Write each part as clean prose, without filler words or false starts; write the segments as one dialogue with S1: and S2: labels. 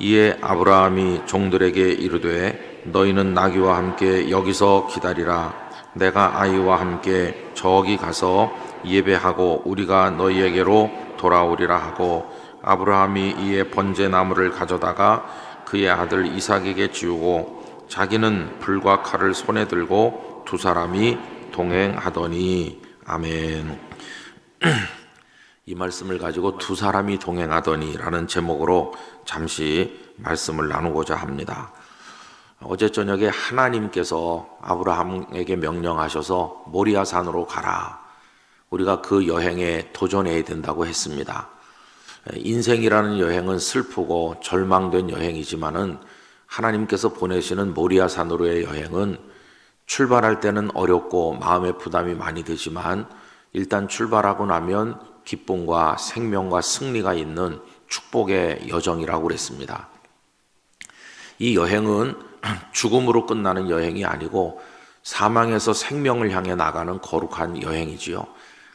S1: 이에 아브라함이 종들에게 이르되 너희는 나귀와 함께 여기서 기다리라. 내가 아이와 함께 저기 가서 예배하고 우리가 너희에게로 돌아오리라 하고, 아브라함이 이에 번제나무를 가져다가 그의 아들 이삭에게 지우고 자기는 불과 칼을 손에 들고 두 사람이 동행하더니. 아멘. 이 말씀을 가지고 두 사람이 동행하더니 라는 제목으로 잠시 말씀을 나누고자 합니다. 어제 저녁에 하나님께서 아브라함에게 명령하셔서 모리아산으로 가라. 우리가 그 여행에 도전해야 된다고 했습니다. 인생이라는 여행은 슬프고 절망된 여행이지만은 하나님께서 보내시는 모리아산으로의 여행은 출발할 때는 어렵고 마음의 부담이 많이 되지만 일단 출발하고 나면 기쁨과 생명과 승리가 있는 축복의 여정이라고 그랬습니다. 이 여행은 죽음으로 끝나는 여행이 아니고 사망에서 생명을 향해 나가는 거룩한 여행이지요.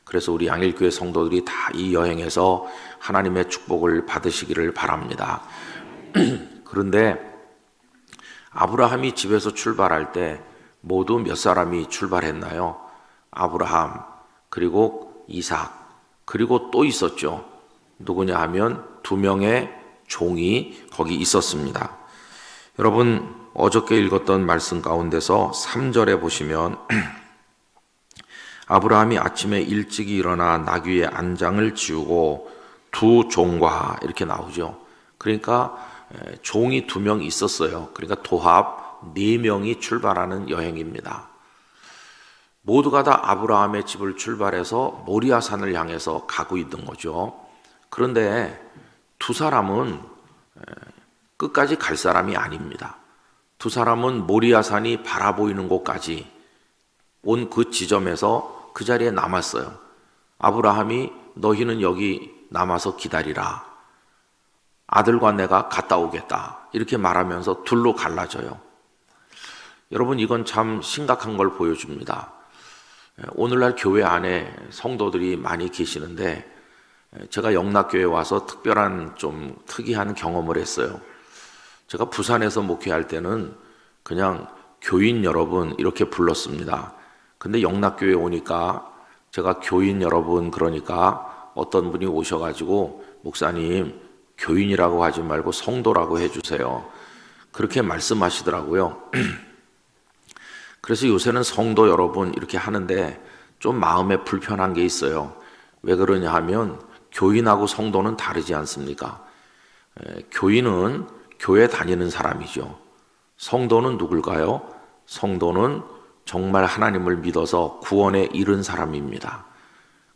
S1: 그래서 우리 양일교회 성도들이 다 이 여행에서 하나님의 축복을 받으시기를 바랍니다. 그런데 아브라함이 집에서 출발할 때 모두 몇 사람이 출발했나요? 아브라함, 그리고 이삭, 그리고 또 있었죠. 누구냐 하면 두 명의 종이 거기 있었습니다. 여러분, 어저께 읽었던 말씀 가운데서 3절에 보시면 아브라함이 아침에 일찍이 일어나 나귀의 안장을 지우고 두 종과 이렇게 나오죠. 그러니까 종이 두 명 있었어요. 그러니까 도합 4명이 출발하는 여행입니다. 모두가 다 아브라함의 집을 출발해서 모리아산을 향해서 가고 있는 거죠. 그런데 두 사람은 끝까지 갈 사람이 아닙니다. 두 사람은 모리아산이 바라보이는 곳까지 온 그 지점에서 그 자리에 남았어요. 아브라함이 너희는 여기 남아서 기다리라. 아들과 내가 갔다 오겠다. 이렇게 말하면서 둘로 갈라져요. 여러분, 이건 참 심각한 걸 보여줍니다. 오늘날 교회 안에 성도들이 많이 계시는데 제가 영락교회에 와서 특별한 좀 특이한 경험을 했어요. 제가 부산에서 목회할 때는 그냥 교인 여러분 이렇게 불렀습니다. 근데 영락교회에 오니까 제가 교인 여러분 그러니까 어떤 분이 오셔가지고 목사님 교인이라고 하지 말고 성도라고 해주세요. 그렇게 말씀하시더라고요. 그래서 요새는 성도 여러분 이렇게 하는데 좀 마음에 불편한 게 있어요. 왜 그러냐 하면 교인하고 성도는 다르지 않습니까? 교인은 교회 다니는 사람이죠. 성도는 누굴까요? 성도는 정말 하나님을 믿어서 구원에 이른 사람입니다.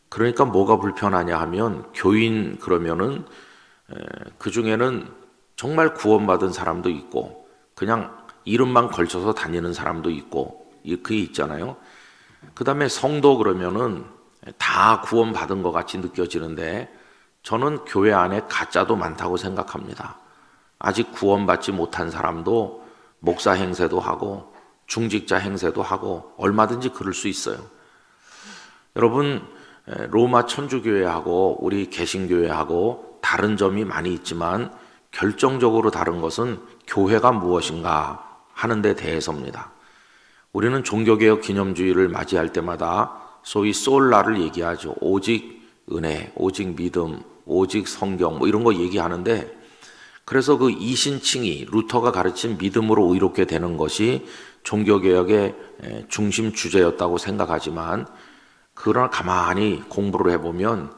S1: 그러니까 뭐가 불편하냐 하면 교인 그러면은 그 중에는 정말 구원받은 사람도 있고 그냥 이름만 걸쳐서 다니는 사람도 있고 그게 있잖아요. 그 다음에 성도 그러면은 다 구원받은 것 같이 느껴지는데 저는 교회 안에 가짜도 많다고 생각합니다. 아직 구원받지 못한 사람도 목사 행세도 하고 중직자 행세도 하고 얼마든지 그럴 수 있어요. 여러분, 로마 천주교회하고 우리 개신교회하고 다른 점이 많이 있지만 결정적으로 다른 것은 교회가 무엇인가 하는 데 대해서입니다. 우리는 종교개혁 기념주의를 맞이할 때마다 소위 솔라를 얘기하죠. 오직 은혜, 오직 믿음, 오직 성경 뭐 이런 거 얘기하는데 그래서 그 이신칭의 루터가 가르친 믿음으로 의롭게 되는 것이 종교개혁의 중심 주제였다고 생각하지만 그러나 가만히 공부를 해보면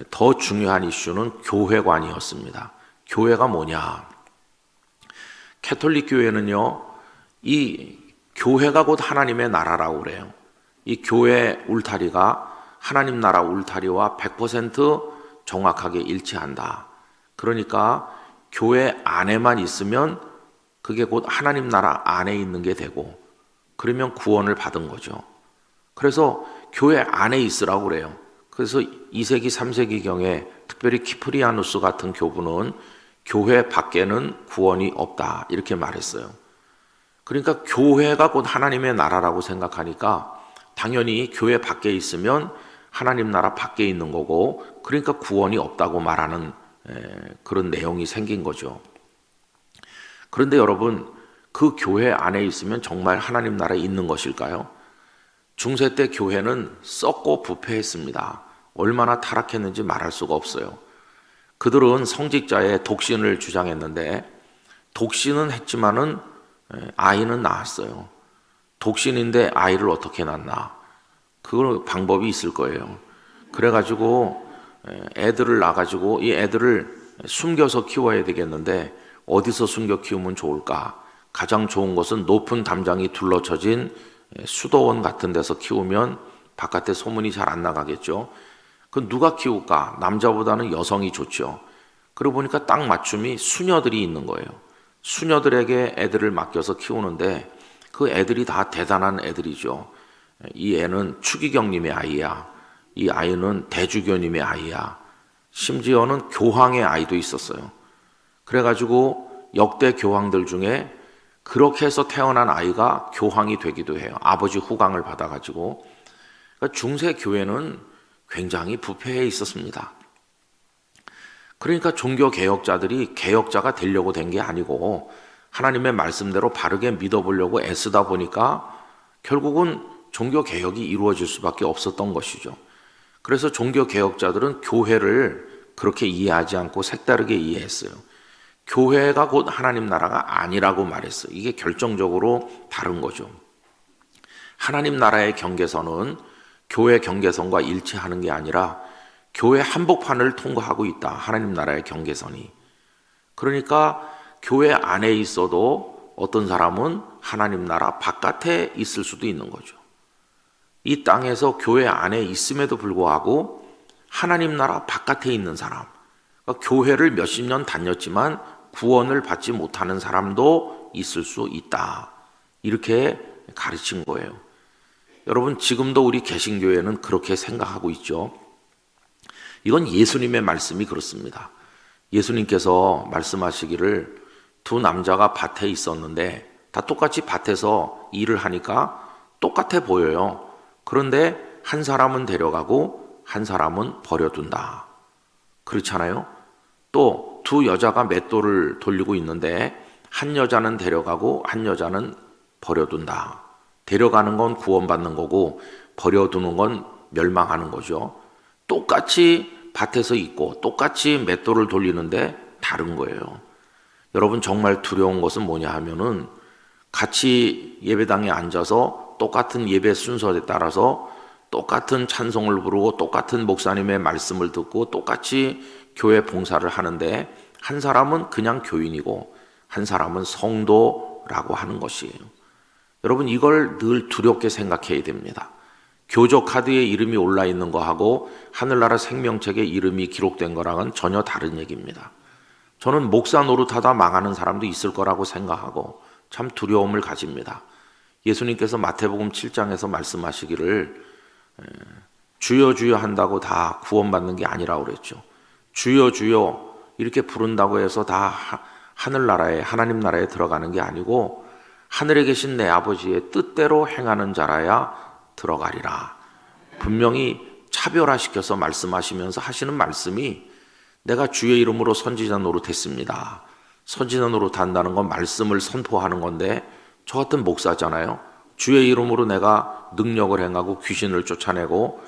S1: 더 중요한 이슈는 교회관이었습니다. 교회가 뭐냐? 캐톨릭 교회는요, 이 교회가 곧 하나님의 나라라고 그래요. 이 교회 울타리가 하나님 나라 울타리와 100% 정확하게 일치한다. 그러니까 교회 안에만 있으면 그게 곧 하나님 나라 안에 있는 게 되고 그러면 구원을 받은 거죠. 그래서 교회 안에 있으라고 그래요. 그래서 2세기, 3세기경에 특별히 키프리아누스 같은 교부는 교회 밖에는 구원이 없다 이렇게 말했어요. 그러니까 교회가 곧 하나님의 나라라고 생각하니까 당연히 교회 밖에 있으면 하나님 나라 밖에 있는 거고 그러니까 구원이 없다고 말하는 그런 내용이 생긴 거죠. 그런데 여러분, 그 교회 안에 있으면 정말 하나님 나라에 있는 것일까요? 중세 때 교회는 썩고 부패했습니다. 얼마나 타락했는지 말할 수가 없어요. 그들은 성직자의 독신을 주장했는데 독신은 했지만은 아이는 낳았어요. 독신인데 아이를 어떻게 낳나? 그걸 방법이 있을 거예요. 그래가지고 애들을 낳아가지고 이 애들을 숨겨서 키워야 되겠는데 어디서 숨겨 키우면 좋을까? 가장 좋은 것은 높은 담장이 둘러쳐진 수도원 같은 데서 키우면 바깥에 소문이 잘 안 나가겠죠. 그 누가 키울까? 남자보다는 여성이 좋죠. 그러고 보니까 딱 맞춤이 수녀들이 있는 거예요. 수녀들에게 애들을 맡겨서 키우는데 그 애들이 다 대단한 애들이죠. 이 애는 추기경님의 아이야. 이 아이는 대주교님의 아이야. 심지어는 교황의 아이도 있었어요. 그래가지고 역대 교황들 중에 그렇게 해서 태어난 아이가 교황이 되기도 해요. 아버지 후광을 받아가지고. 그러니까 중세 교회는 굉장히 부패해 있었습니다. 그러니까 종교 개혁자들이 개혁자가 되려고 된 게 아니고 하나님의 말씀대로 바르게 믿어보려고 애쓰다 보니까 결국은 종교 개혁이 이루어질 수밖에 없었던 것이죠. 그래서 종교 개혁자들은 교회를 그렇게 이해하지 않고 색다르게 이해했어요. 교회가 곧 하나님 나라가 아니라고 말했어요. 이게 결정적으로 다른 거죠. 하나님 나라의 경계선은 교회 경계선과 일치하는 게 아니라 교회 한복판을 통과하고 있다. 하나님 나라의 경계선이. 그러니까 교회 안에 있어도 어떤 사람은 하나님 나라 바깥에 있을 수도 있는 거죠. 이 땅에서 교회 안에 있음에도 불구하고 하나님 나라 바깥에 있는 사람, 그러니까 교회를 몇십 년 다녔지만 구원을 받지 못하는 사람도 있을 수 있다. 이렇게 가르친 거예요. 여러분, 지금도 우리 개신교회는 그렇게 생각하고 있죠. 이건 예수님의 말씀이 그렇습니다. 예수님께서 말씀하시기를 두 남자가 밭에 있었는데 다 똑같이 밭에서 일을 하니까 똑같아 보여요. 그런데 한 사람은 데려가고 한 사람은 버려둔다. 그렇잖아요? 또 두 여자가 맷돌을 돌리고 있는데 한 여자는 데려가고 한 여자는 버려둔다. 데려가는 건 구원받는 거고 버려두는 건 멸망하는 거죠. 똑같이 밭에서 있고 똑같이 맷돌을 돌리는데 다른 거예요. 여러분, 정말 두려운 것은 뭐냐 하면은 같이 예배당에 앉아서 똑같은 예배 순서에 따라서 똑같은 찬송을 부르고 똑같은 목사님의 말씀을 듣고 똑같이 교회 봉사를 하는데 한 사람은 그냥 교인이고 한 사람은 성도라고 하는 것이에요. 여러분, 이걸 늘 두렵게 생각해야 됩니다. 교조 카드에 이름이 올라 있는 거하고 하늘나라 생명책에 이름이 기록된 거랑은 전혀 다른 얘기입니다. 저는 목사 노릇하다 망하는 사람도 있을 거라고 생각하고 참 두려움을 가집니다. 예수님께서 마태복음 7장에서 말씀하시기를 주여 주여 한다고 다 구원받는 게 아니라고 그랬죠. 주여 주여 이렇게 부른다고 해서 다 하늘나라에, 하나님 나라에 들어가는 게 아니고 하늘에 계신 내 아버지의 뜻대로 행하는 자라야 들어가리라. 분명히 차별화시켜서 말씀하시면서 하시는 말씀이 내가 주의 이름으로 선지자 노릇했습니다. 선지자 노릇한다는 건 말씀을 선포하는 건데 저 같은 목사잖아요. 주의 이름으로 내가 능력을 행하고 귀신을 쫓아내고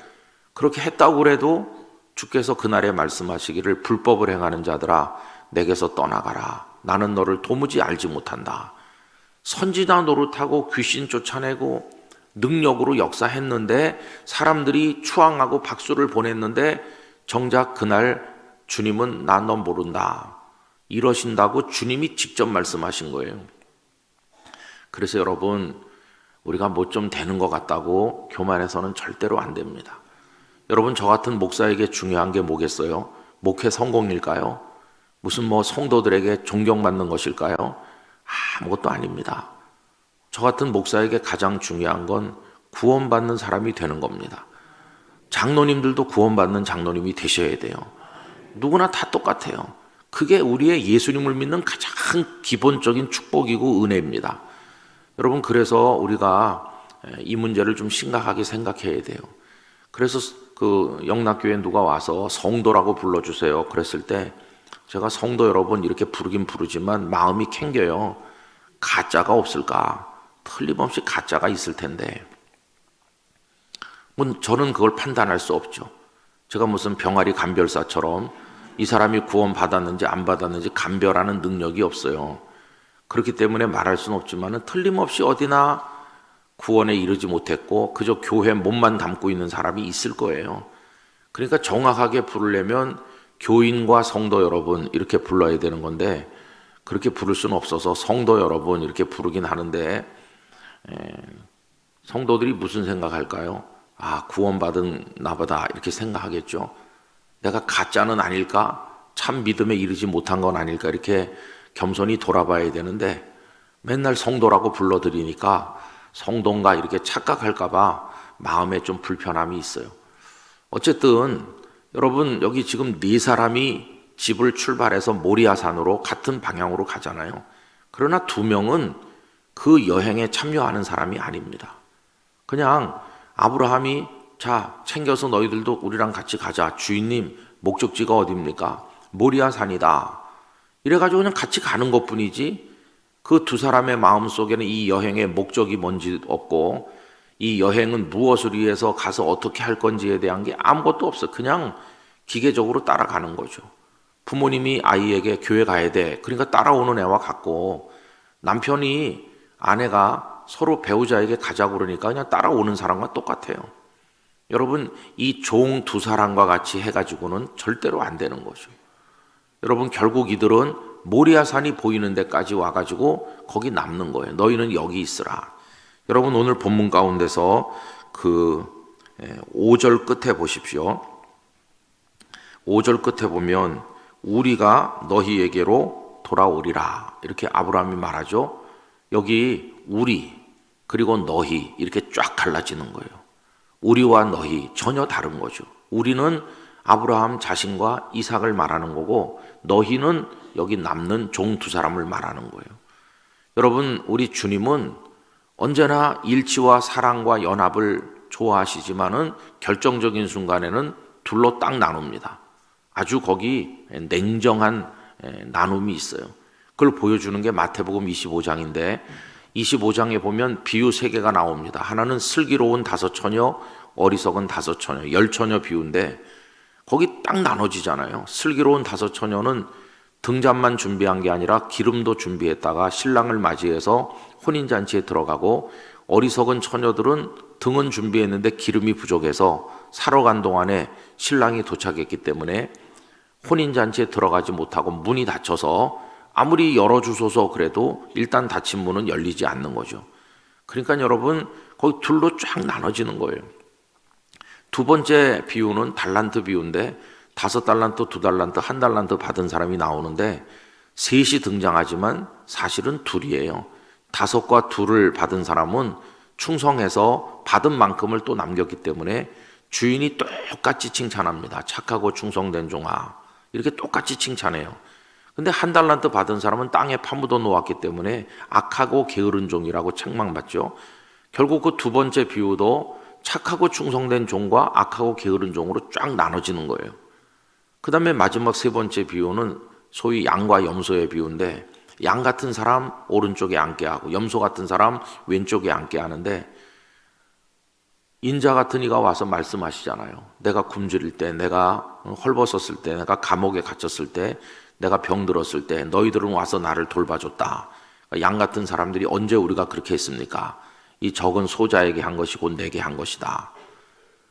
S1: 그렇게 했다고 그래도 주께서 그날에 말씀하시기를 불법을 행하는 자들아 내게서 떠나가라. 나는 너를 도무지 알지 못한다. 선지자 노릇하고 귀신 쫓아내고 능력으로 역사했는데 사람들이 추앙하고 박수를 보냈는데 정작 그날 주님은 나 너 모른다 이러신다고 주님이 직접 말씀하신 거예요. 그래서 여러분, 우리가 뭐 좀 되는 것 같다고 교만해서는 절대로 안 됩니다. 여러분, 저 같은 목사에게 중요한 게 뭐겠어요? 목회 성공일까요? 무슨 뭐 성도들에게 존경받는 것일까요? 아무것도 아닙니다. 저 같은 목사에게 가장 중요한 건 구원받는 사람이 되는 겁니다. 장로님들도 구원받는 장로님이 되셔야 돼요. 누구나 다 똑같아요. 그게 우리의 예수님을 믿는 가장 기본적인 축복이고 은혜입니다. 여러분, 그래서 우리가 이 문제를 좀 심각하게 생각해야 돼요. 그래서 그 영락교회 누가 와서 성도라고 불러주세요. 그랬을 때 제가 성도 여러분 이렇게 부르긴 부르지만 마음이 캥겨요. 가짜가 없을까? 틀림없이 가짜가 있을 텐데. 뭐 저는 그걸 판단할 수 없죠. 제가 무슨 병아리 감별사처럼 이 사람이 구원 받았는지 안 받았는지 감별하는 능력이 없어요. 그렇기 때문에 말할 수는 없지만 틀림없이 어디나 구원에 이르지 못했고 그저 교회 몸만 담고 있는 사람이 있을 거예요. 그러니까 정확하게 부르려면 교인과 성도 여러분 이렇게 불러야 되는 건데 그렇게 부를 수는 없어서 성도 여러분 이렇게 부르긴 하는데 성도들이 무슨 생각할까요? 아, 구원받은 나보다 이렇게 생각하겠죠. 내가 가짜는 아닐까? 참 믿음에 이르지 못한 건 아닐까? 이렇게 겸손히 돌아봐야 되는데 맨날 성도라고 불러드리니까 성도인가 이렇게 착각할까 봐 마음에 좀 불편함이 있어요. 어쨌든 여러분 여기 지금 4사람이 집을 출발해서 모리아산으로 같은 방향으로 가잖아요. 그러나 2명은 그 여행에 참여하는 사람이 아닙니다. 그냥 아브라함이 자 챙겨서 너희들도 우리랑 같이 가자. 주인님 목적지가 어디입니까? 모리아산이다. 이래가지고 그냥 같이 가는 것뿐이지 그 2사람의 마음속에는 이 여행의 목적이 뭔지 없고 이 여행은 무엇을 위해서 가서 어떻게 할 건지에 대한 게 아무것도 없어. 그냥 기계적으로 따라가는 거죠. 부모님이 아이에게 교회 가야 돼. 그러니까 따라오는 애와 같고 남편이 아내가 서로 배우자에게 가자고 그러니까 그냥 따라오는 사람과 똑같아요. 여러분 이 종 2사람과 같이 해가지고는 절대로 안 되는 거죠. 여러분 결국 이들은 모리아산이 보이는 데까지 와가지고 거기 남는 거예요. 너희는 여기 있으라. 여러분 오늘 본문 가운데서 그 5절 끝에 보십시오. 5절 끝에 보면 우리가 너희에게로 돌아오리라 이렇게 아브라함이 말하죠. 여기 우리 그리고 너희 이렇게 쫙 갈라지는 거예요. 우리와 너희 전혀 다른 거죠. 우리는 아브라함 자신과 이삭을 말하는 거고 너희는 여기 남는 종 2사람을 말하는 거예요. 여러분 우리 주님은 언제나 일치와 사랑과 연합을 좋아하시지만은 결정적인 순간에는 둘로 딱 나눕니다. 아주 거기 냉정한 나눔이 있어요. 그걸 보여주는 게 마태복음 25장인데 25장에 보면 비유 3개가 나옵니다. 하나는 슬기로운 5처녀, 어리석은 5처녀, 10처녀 비유인데 거기 딱 나눠지잖아요. 슬기로운 5처녀는 등잔만 준비한 게 아니라 기름도 준비했다가 신랑을 맞이해서 혼인잔치에 들어가고 어리석은 처녀들은 등은 준비했는데 기름이 부족해서 사러 간 동안에 신랑이 도착했기 때문에 혼인잔치에 들어가지 못하고 문이 닫혀서 아무리 열어주소서 그래도 일단 닫힌 문은 열리지 않는 거죠. 그러니까 여러분 거기 둘로 쫙 나눠지는 거예요. 2번째 비유는 달란트 비유인데 5달란트, 2달란트, 1달란트 받은 사람이 나오는데 셋이 등장하지만 사실은 둘이에요. 5과 2를 받은 사람은 충성해서 받은 만큼을 또 남겼기 때문에 주인이 똑같이 칭찬합니다. 착하고 충성된 종아 이렇게 똑같이 칭찬해요. 근데 1달란트 받은 사람은 땅에 파묻어 놓았기 때문에 악하고 게으른 종이라고 책망받죠. 결국 그 2번째 비유도 착하고 충성된 종과 악하고 게으른 종으로 쫙 나눠지는 거예요. 그 다음에 마지막 3번째 비유는 소위 양과 염소의 비유인데 양 같은 사람 오른쪽에 앉게 하고 염소 같은 사람 왼쪽에 앉게 하는데 인자 같은 이가 와서 말씀하시잖아요. 내가 굶주릴 때, 내가 헐벗었을 때, 내가 감옥에 갇혔을 때, 내가 병들었을 때 너희들은 와서 나를 돌봐줬다. 양 같은 사람들이 언제 우리가 그렇게 했습니까? 이 적은 소자에게 한 것이 곧 내게 한 것이다.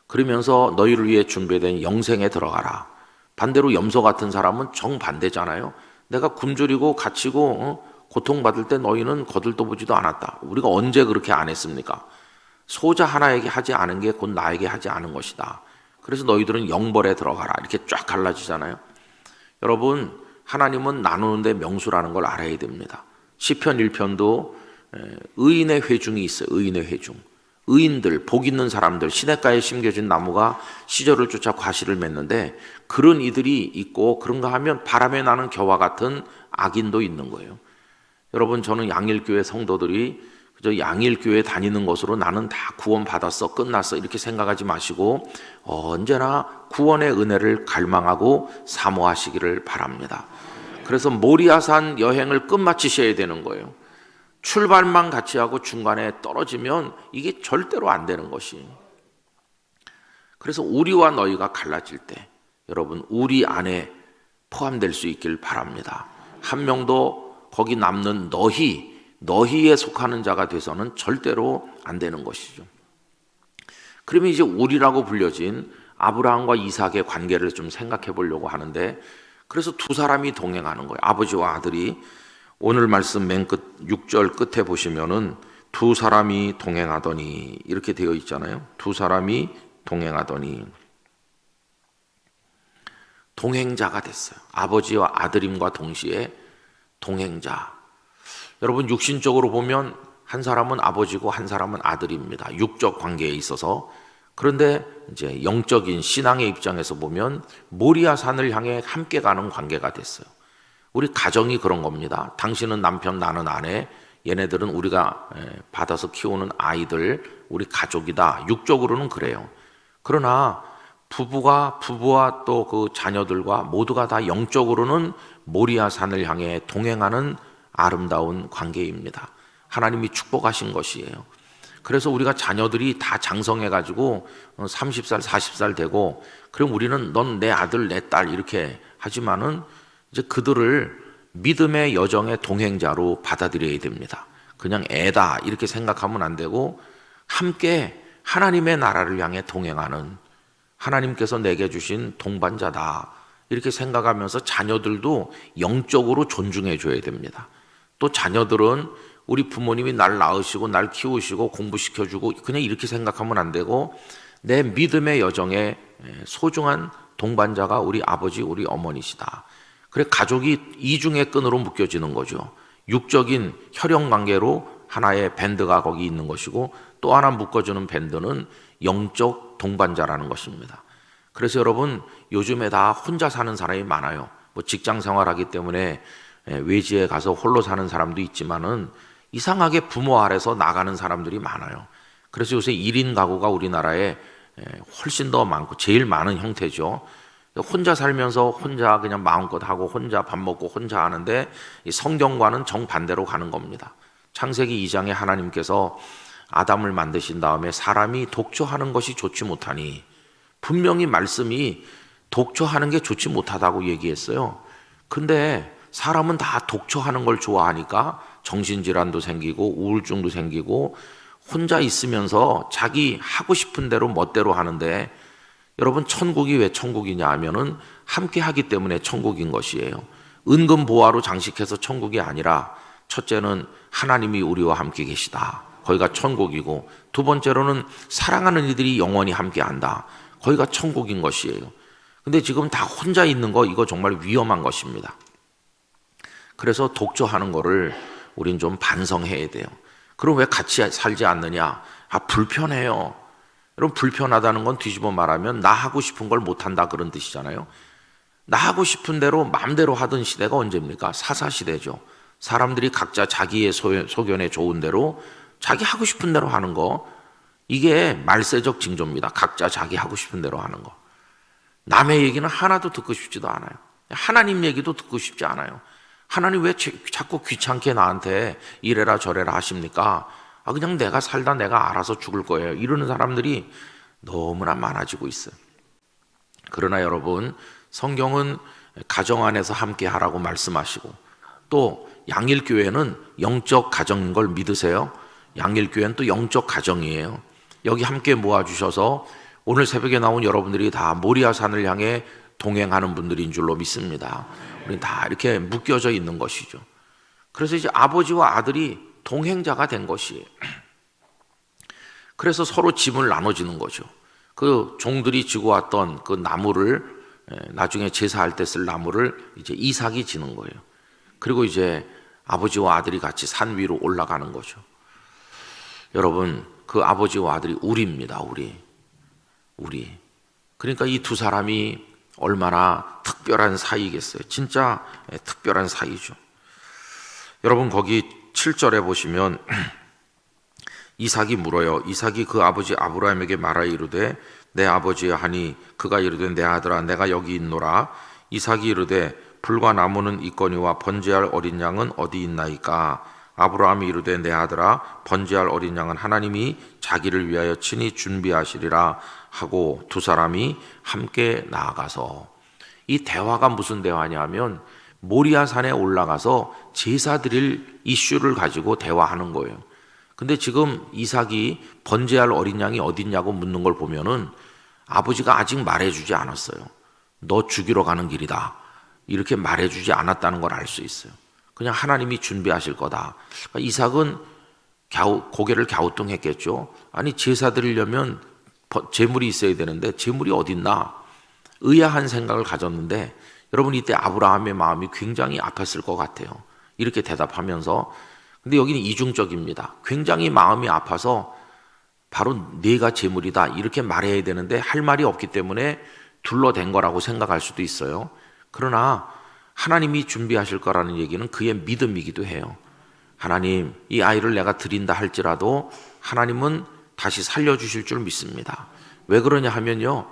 S1: 그러면서 너희를 위해 준비된 영생에 들어가라. 반대로 염소 같은 사람은 정반대잖아요. 내가 굶주리고 갇히고 고통받을 때 너희는 거들떠보지도 않았다. 우리가 언제 그렇게 안 했습니까? 소자 하나에게 하지 않은 게 곧 나에게 하지 않은 것이다. 그래서 너희들은 영벌에 들어가라. 이렇게 쫙 갈라지잖아요. 여러분 하나님은 나누는데 명수라는 걸 알아야 됩니다. 시편 1편도 의인의 회중이 있어요. 의인의 회중. 의인들, 복 있는 사람들, 시냇가에 심겨진 나무가 시절을 쫓아 과실을 맺는데 그런 이들이 있고 그런가 하면 바람에 나는 겨와 같은 악인도 있는 거예요. 여러분 저는 양일교회 성도들이 그저 양일교회 다니는 것으로 나는 다 구원 받았어, 끝났어 이렇게 생각하지 마시고 언제나 구원의 은혜를 갈망하고 사모하시기를 바랍니다. 그래서 모리아산 여행을 끝마치셔야 되는 거예요. 출발만 같이 하고 중간에 떨어지면 이게 절대로 안 되는 것이. 그래서 우리와 너희가 갈라질 때 여러분 우리 안에 포함될 수 있길 바랍니다. 한 명도 거기 남는 너희에 속하는 자가 돼서는 절대로 안 되는 것이죠. 그러면 이제 우리라고 불려진 아브라함과 이삭의 관계를 좀 생각해 보려고 하는데, 그래서 두 사람이 동행하는 거예요. 아버지와 아들이. 오늘 말씀 맨 끝 6절 끝에 보시면은 두 사람이 동행하더니 이렇게 되어 있잖아요. 두 사람이 동행하더니 동행자가 됐어요. 아버지와 아들임과 동시에 동행자. 여러분 육신적으로 보면 한 사람은 아버지고 한 사람은 아들입니다. 육적 관계에 있어서. 그런데 이제 영적인 신앙의 입장에서 보면 모리아 산을 향해 함께 가는 관계가 됐어요. 우리 가정이 그런 겁니다. 당신은 남편, 나는 아내, 얘네들은 우리가 받아서 키우는 아이들, 우리 가족이다. 육적으로는 그래요. 그러나 부부와 또 그 자녀들과 모두가 다 영적으로는 모리아 산을 향해 동행하는 아름다운 관계입니다. 하나님이 축복하신 것이에요. 그래서 우리가 자녀들이 다 장성해가지고 30살, 40살 되고, 그럼 우리는 넌 내 아들, 내 딸 이렇게 하지만은 이제 그들을 믿음의 여정의 동행자로 받아들여야 됩니다. 그냥 애다 이렇게 생각하면 안 되고, 함께 하나님의 나라를 향해 동행하는, 하나님께서 내게 주신 동반자다 이렇게 생각하면서 자녀들도 영적으로 존중해 줘야 됩니다. 또 자녀들은 우리 부모님이 날 낳으시고 날 키우시고 공부시켜주고 그냥 이렇게 생각하면 안 되고, 내 믿음의 여정에 소중한 동반자가 우리 아버지, 우리 어머니시다. 그래 가족이 이중의 끈으로 묶여지는 거죠. 육적인 혈연관계로 하나의 밴드가 거기 있는 것이고, 또 하나 묶어주는 밴드는 영적 동반자라는 것입니다. 그래서 여러분 요즘에 다 혼자 사는 사람이 많아요. 뭐 직장 생활하기 때문에 외지에 가서 홀로 사는 사람도 있지만은 이상하게 부모 아래서 나가는 사람들이 많아요. 그래서 요새 1인 가구가 우리나라에 훨씬 더 많고 제일 많은 형태죠. 혼자 살면서 혼자 그냥 마음껏 하고 혼자 밥 먹고 혼자 하는데, 이 성경과는 정반대로 가는 겁니다. 창세기 2장에 하나님께서 아담을 만드신 다음에 사람이 독초하는 것이 좋지 못하니, 분명히 말씀이 독초하는 게 좋지 못하다고 얘기했어요. 근데 사람은 다 독초하는 걸 좋아하니까 정신질환도 생기고 우울증도 생기고 혼자 있으면서 자기 하고 싶은 대로 멋대로 하는데, 여러분 천국이 왜 천국이냐 하면은 함께 하기 때문에 천국인 것이에요. 은근 보화로 장식해서 천국이 아니라, 첫째는 하나님이 우리와 함께 계시다. 거기가 천국이고, 두 번째로는 사랑하는 이들이 영원히 함께 한다. 거기가 천국인 것이에요. 근데 지금 다 혼자 있는 거, 이거 정말 위험한 것입니다. 그래서 독초하는 거를 우린 좀 반성해야 돼요. 그럼 왜 같이 살지 않느냐? 불편해요. 여러분 불편하다는 건 뒤집어 말하면 나 하고 싶은 걸 못한다 그런 뜻이잖아요. 나 하고 싶은 대로 마음대로 하던 시대가 언제입니까? 사사시대죠. 사람들이 각자 자기의 소견에 좋은 대로 자기 하고 싶은 대로 하는 거, 이게 말세적 징조입니다. 각자 자기 하고 싶은 대로 하는 거. 남의 얘기는 하나도 듣고 싶지도 않아요. 하나님 얘기도 듣고 싶지 않아요. 하나님 왜 자꾸 귀찮게 나한테 이래라 저래라 하십니까? 그냥 내가 살다 내가 알아서 죽을 거예요. 이러는 사람들이 너무나 많아지고 있어요. 그러나 여러분, 성경은 가정 안에서 함께 하라고 말씀하시고, 또 양일교회는 영적 가정인 걸 믿으세요? 양일교회는 또 영적 가정이에요. 여기 함께 모아주셔서 오늘 새벽에 나온 여러분들이 다 모리아산을 향해 동행하는 분들인 줄로 믿습니다. 우리는 다 이렇게 묶여져 있는 것이죠. 그래서 이제 아버지와 아들이 동행자가 된 것이에요. 그래서 서로 짐을 나눠지는 거죠. 그 종들이 지고 왔던 그 나무를, 나중에 제사할 때 쓸 나무를 이제 이삭이 지는 거예요. 그리고 이제 아버지와 아들이 같이 산 위로 올라가는 거죠. 여러분, 그 아버지와 아들이 우리입니다. 우리. 그러니까 이 두 사람이 얼마나 특별한 사이겠어요. 진짜 특별한 사이죠. 여러분 거기 7절에 보시면 이삭이 물어요. 이삭이 그 아버지 아브라함에게 말하여 이르되 내 아버지여 하니 그가 이르되 내 아들아 내가 여기 있노라. 이삭이 이르되 불과 나무는 있거니와 번제할 어린 양은 어디 있나이까. 아브라함이 이르되 내 아들아 번제할 어린 양은 하나님이 자기를 위하여 친히 준비하시리라 하고 두 사람이 함께 나아가서, 이 대화가 무슨 대화냐면 모리아산에 올라가서 제사 드릴 이슈를 가지고 대화하는 거예요. 근데 지금 이삭이 번제할 어린 양이 어딨냐고 묻는 걸 보면은 아버지가 아직 말해주지 않았어요. 너 죽이러 가는 길이다, 이렇게 말해주지 않았다는 걸 알 수 있어요. 그냥 하나님이 준비하실 거다. 그러니까 이삭은 고개를 갸우뚱했겠죠. 아니 제사 드리려면 재물이 있어야 되는데 재물이 어딨나, 의아한 생각을 가졌는데, 여러분 이때 아브라함의 마음이 굉장히 아팠을 것 같아요. 이렇게 대답하면서. 근데 여기는 이중적입니다. 굉장히 마음이 아파서 바로 네가 재물이다 이렇게 말해야 되는데 할 말이 없기 때문에 둘러댄 거라고 생각할 수도 있어요. 그러나 하나님이 준비하실 거라는 얘기는 그의 믿음이기도 해요. 하나님, 이 아이를 내가 드린다 할지라도 하나님은 다시 살려주실 줄 믿습니다. 왜 그러냐 하면요,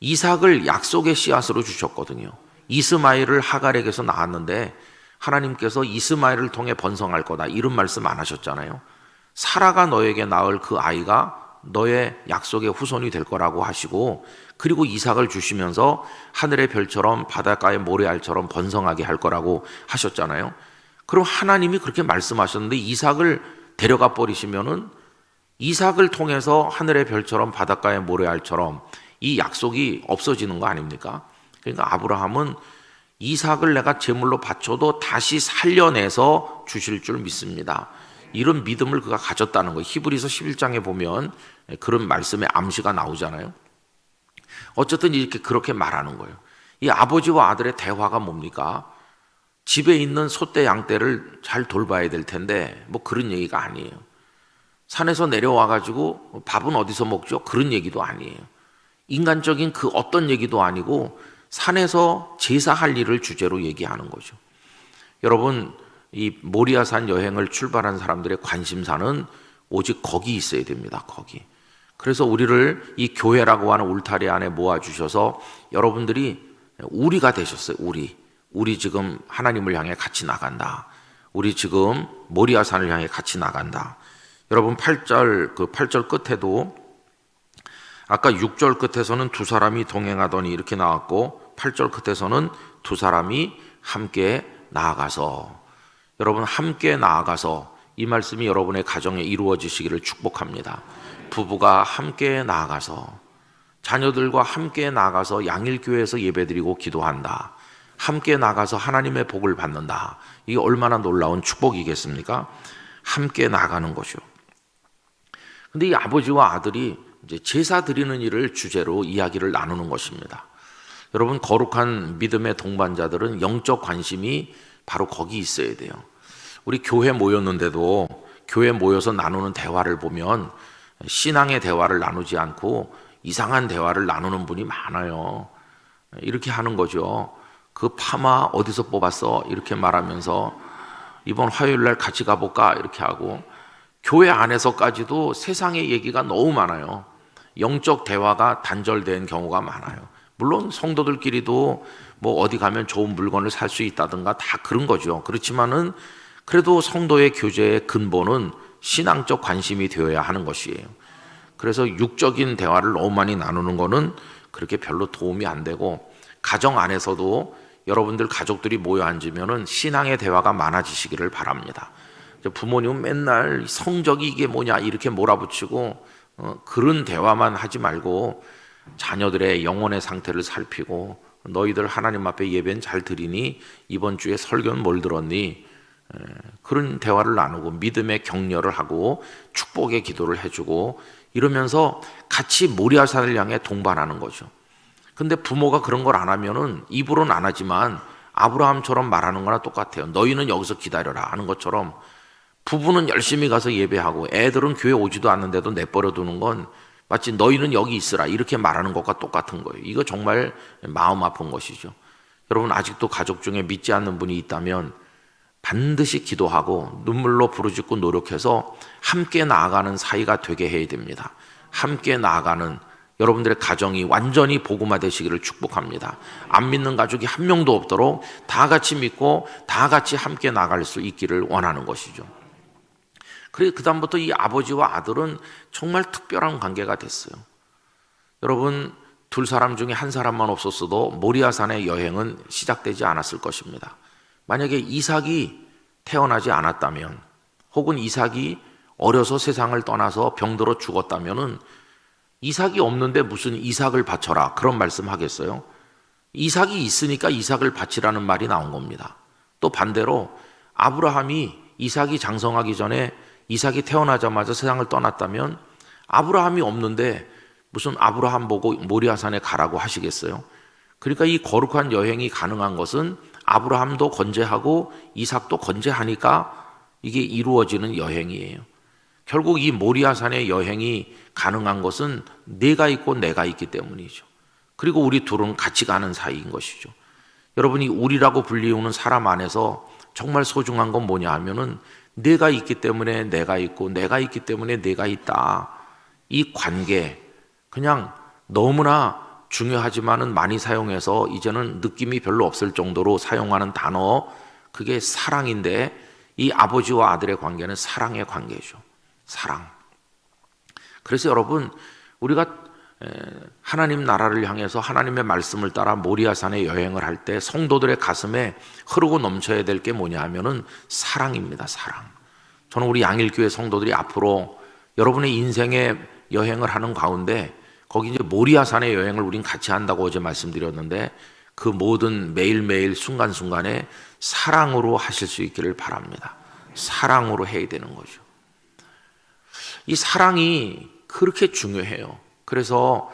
S1: 이삭을 약속의 씨앗으로 주셨거든요. 이스마엘을 하갈에게서 낳았는데 하나님께서 이스마엘을 통해 번성할 거다 이런 말씀 안 하셨잖아요. 사라가 너에게 낳을 그 아이가 너의 약속의 후손이 될 거라고 하시고, 그리고 이삭을 주시면서 하늘의 별처럼 바닷가의 모래알처럼 번성하게 할 거라고 하셨잖아요. 그럼 하나님이 그렇게 말씀하셨는데 이삭을 데려가 버리시면은 이삭을 통해서 하늘의 별처럼 바닷가의 모래알처럼 이 약속이 없어지는 거 아닙니까? 그러니까 아브라함은 이삭을 내가 제물로 바쳐도 다시 살려내서 주실 줄 믿습니다, 이런 믿음을 그가 가졌다는 거예요. 히브리서 11장에 보면 그런 말씀의 암시가 나오잖아요. 어쨌든 이렇게 그렇게 말하는 거예요. 이 아버지와 아들의 대화가 뭡니까? 집에 있는 소떼 양떼를 잘 돌봐야 될 텐데 뭐 그런 얘기가 아니에요. 산에서 내려와 가지고 밥은 어디서 먹죠? 그런 얘기도 아니에요. 인간적인 그 어떤 얘기도 아니고 산에서 제사할 일을 주제로 얘기하는 거죠. 여러분, 이 모리아산 여행을 출발한 사람들의 관심사는 오직 거기 있어야 됩니다. 거기. 그래서 우리를 이 교회라고 하는 울타리 안에 모아주셔서 여러분들이 우리가 되셨어요. 우리 지금 하나님을 향해 같이 나간다. 우리 지금 모리아산을 향해 같이 나간다. 여러분 8절 끝에도 아까 6절 끝에서는 두 사람이 동행하더니 이렇게 나왔고 8절 끝에서는 두 사람이 함께 나아가서, 여러분 함께 나아가서 이 말씀이 여러분의 가정에 이루어지시기를 축복합니다. 부부가 함께 나아가서, 자녀들과 함께 나아가서 양일교회에서 예배드리고 기도한다, 함께 나가서 하나님의 복을 받는다. 이게 얼마나 놀라운 축복이겠습니까? 함께 나가는 거죠. 근데 이 아버지와 아들이 이제 제사 드리는 일을 주제로 이야기를 나누는 것입니다. 여러분, 거룩한 믿음의 동반자들은 영적 관심이 바로 거기 있어야 돼요. 우리 교회 모였는데도 교회 모여서 나누는 대화를 보면 신앙의 대화를 나누지 않고 이상한 대화를 나누는 분이 많아요. 이렇게 하는 거죠. 그 파마 어디서 뽑았어? 이렇게 말하면서 이번 화요일 날 같이 가볼까? 이렇게 하고, 교회 안에서까지도 세상의 얘기가 너무 많아요. 영적 대화가 단절된 경우가 많아요. 물론 성도들끼리도 뭐 어디 가면 좋은 물건을 살 수 있다든가 다 그런 거죠. 그렇지만은 그래도 성도의 교제의 근본은 신앙적 관심이 되어야 하는 것이에요. 그래서 육적인 대화를 너무 많이 나누는 거는 그렇게 별로 도움이 안 되고, 가정 안에서도 여러분들 가족들이 모여 앉으면은 신앙의 대화가 많아지시기를 바랍니다. 부모님은 맨날 성적이 이게 뭐냐 이렇게 몰아붙이고 그런 대화만 하지 말고 자녀들의 영혼의 상태를 살피고, 너희들 하나님 앞에 예배는 잘 드리니? 이번 주에 설교는 뭘 들었니? 그런 대화를 나누고 믿음의 격려를 하고 축복의 기도를 해주고 이러면서 같이 모리아산을 향해 동반하는 거죠. 근데 부모가 그런 걸 안 하면은 입으로는 안 하지만 아브라함처럼 말하는 거나 똑같아요. 너희는 여기서 기다려라 하는 것처럼 부부는 열심히 가서 예배하고 애들은 교회 오지도 않는데도 내버려 두는 건 마치 너희는 여기 있으라 이렇게 말하는 것과 똑같은 거예요. 이거 정말 마음 아픈 것이죠. 여러분, 아직도 가족 중에 믿지 않는 분이 있다면 반드시 기도하고 눈물로 부르짖고 노력해서 함께 나아가는 사이가 되게 해야 됩니다. 함께 나아가는 여러분들의 가정이 완전히 복음화 되시기를 축복합니다. 안 믿는 가족이 한 명도 없도록 다 같이 믿고 다 같이 함께 나갈 수 있기를 원하는 것이죠. 그래서 그다음부터 이 아버지와 아들은 정말 특별한 관계가 됐어요. 여러분, 두 사람 중에 한 사람만 없었어도 모리아산의 여행은 시작되지 않았을 것입니다. 만약에 이삭이 태어나지 않았다면, 혹은 이삭이 어려서 세상을 떠나서 병들어 죽었다면은 이삭이 없는데 무슨 이삭을 바쳐라 그런 말씀 하겠어요? 이삭이 있으니까 이삭을 바치라는 말이 나온 겁니다. 또 반대로 아브라함이 이삭이 장성하기 전에 이삭이 태어나자마자 세상을 떠났다면 아브라함이 없는데 무슨 아브라함 보고 모리아산에 가라고 하시겠어요? 그러니까 이 거룩한 여행이 가능한 것은 아브라함도 건재하고 이삭도 건재하니까 이게 이루어지는 여행이에요. 결국 이 모리아산의 여행이 가능한 것은 내가 있고 내가 있기 때문이죠. 그리고 우리 둘은 같이 가는 사이인 것이죠. 여러분이 우리라고 불리우는 사람 안에서 정말 소중한 건 뭐냐 하면은 내가 있기 때문에 내가 있고 내가 있기 때문에 내가 있다. 이 관계 그냥 너무나 중요하지만은 많이 사용해서 이제는 느낌이 별로 없을 정도로 사용하는 단어, 그게 사랑인데 이 아버지와 아들의 관계는 사랑의 관계죠. 사랑. 그래서 여러분, 우리가 하나님 나라를 향해서 하나님의 말씀을 따라 모리아산에 여행을 할 때 성도들의 가슴에 흐르고 넘쳐야 될 게 뭐냐 하면은 사랑입니다. 사랑. 저는 우리 양일교회 성도들이 앞으로 여러분의 인생의 여행을 하는 가운데 거기 이제 모리아산의 여행을 우린 같이 한다고 어제 말씀드렸는데 그 모든 매일매일 순간순간에 사랑으로 하실 수 있기를 바랍니다. 사랑으로 해야 되는 거죠. 이 사랑이 그렇게 중요해요. 그래서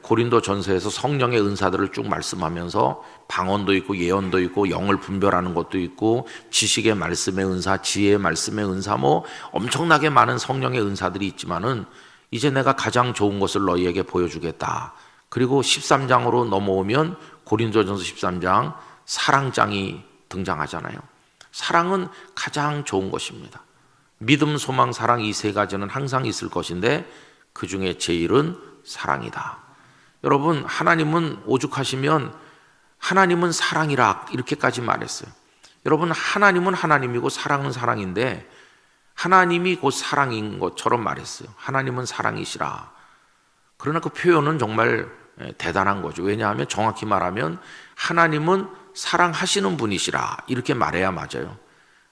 S1: 고린도 전서에서 성령의 은사들을 쭉 말씀하면서 방언도 있고 예언도 있고 영을 분별하는 것도 있고 지식의 말씀의 은사, 지혜의 말씀의 은사, 뭐 엄청나게 많은 성령의 은사들이 있지만은 이제 내가 가장 좋은 것을 너희에게 보여주겠다. 그리고 13장으로 넘어오면 고린도전서 13장 사랑장이 등장하잖아요. 사랑은 가장 좋은 것입니다. 믿음, 소망, 사랑 이 세 가지는 항상 있을 것인데 그 중에 제일은 사랑이다. 여러분, 하나님은 오죽하시면 하나님은 사랑이라 이렇게까지 말했어요. 여러분, 하나님은 하나님이고 사랑은 사랑인데 하나님이 곧 사랑인 것처럼 말했어요. 하나님은 사랑이시라. 그러나 그 표현은 정말 대단한 거죠. 왜냐하면 정확히 말하면 하나님은 사랑하시는 분이시라 이렇게 말해야 맞아요.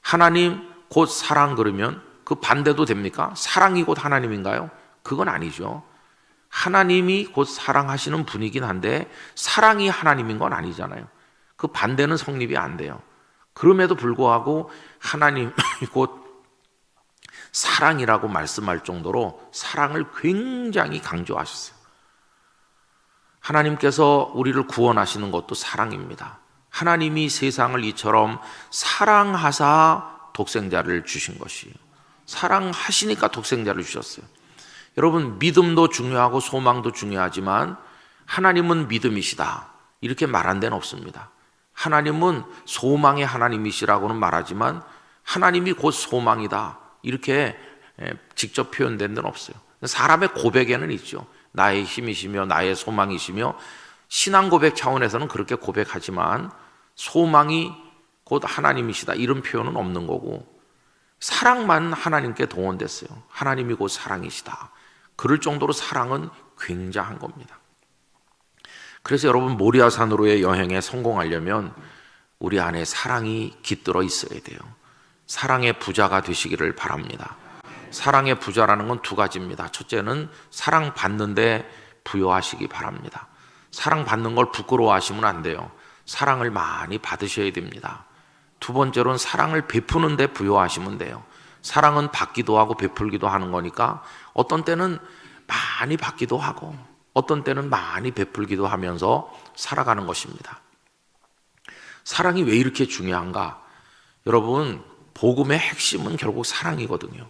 S1: 하나님 곧 사랑 그러면 그 반대도 됩니까? 사랑이 곧 하나님인가요? 그건 아니죠. 하나님이 곧 사랑하시는 분이긴 한데 사랑이 하나님인 건 아니잖아요. 그 반대는 성립이 안 돼요. 그럼에도 불구하고 하나님이 곧 사랑이라고 말씀할 정도로 사랑을 굉장히 강조하셨어요. 하나님께서 우리를 구원하시는 것도 사랑입니다. 하나님이 세상을 이처럼 사랑하사 독생자를 주신 것이에요. 사랑하시니까 독생자를 주셨어요. 여러분, 믿음도 중요하고 소망도 중요하지만 하나님은 믿음이시다 이렇게 말한 데는 없습니다. 하나님은 소망의 하나님이시라고는 말하지만 하나님이 곧 소망이다 이렇게 직접 표현된 데는 없어요. 사람의 고백에는 있죠. 나의 힘이시며 나의 소망이시며 신앙 고백 차원에서는 그렇게 고백하지만 소망이 곧 하나님이시다 이런 표현은 없는 거고 사랑만 하나님께 동원됐어요. 하나님이 곧 사랑이시다. 그럴 정도로 사랑은 굉장한 겁니다. 그래서 여러분, 모리아산으로의 여행에 성공하려면 우리 안에 사랑이 깃들어 있어야 돼요. 사랑의 부자가 되시기를 바랍니다. 사랑의 부자라는 건 두 가지입니다. 첫째는 사랑 받는데 부여하시기 바랍니다. 사랑 받는 걸 부끄러워하시면 안 돼요. 사랑을 많이 받으셔야 됩니다. 두 번째로는 사랑을 베푸는데 부여하시면 돼요. 사랑은 받기도 하고 베풀기도 하는 거니까 어떤 때는 많이 받기도 하고 어떤 때는 많이 베풀기도 하면서 살아가는 것입니다. 사랑이 왜 이렇게 중요한가? 여러분, 복음의 핵심은 결국 사랑이거든요.